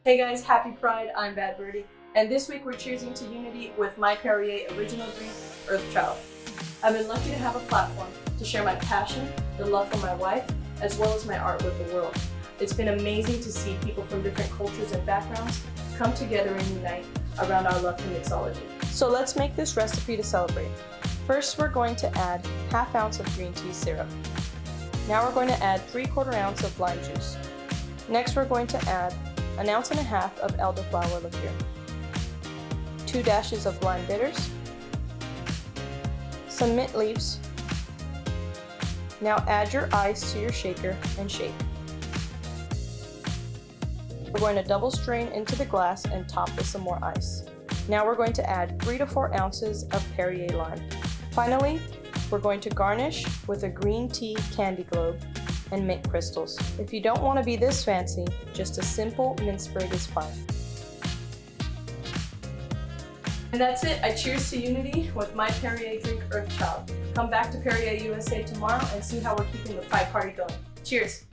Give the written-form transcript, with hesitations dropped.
Hey guys, happy Pride, I'm BADBIRDY, and this week we're cheersing to unity with my Perrier original drink, Earthchild. I've been lucky to have a platform to share my passion, the love for my wife, as well as my art with the world. It's been amazing to see people from different cultures and backgrounds come together and unite around our love for mixology. So let's make this recipe to celebrate. First, we're going to add ½ ounce of green tea syrup. Now we're going to add 3/4 ounce of lime juice. Next, we're going to add 1.5 ounces of elderflower liqueur, 2 dashes of lime bitters, some mint leaves. Now add your ice to your shaker and shake. We're going to double strain into the glass and top with some more ice. Now we're going to add 3 to 4 ounces of Perrier lime. Finally, we're going to garnish with a green tea candy globe and mint crystals. If you don't want to be this fancy, just a simple mint sprig is fine. And that's it. I cheers to unity with my Perrier drink, Earthchild. Come back to Perrier USA tomorrow and see how we're keeping the Pride party going. Cheers!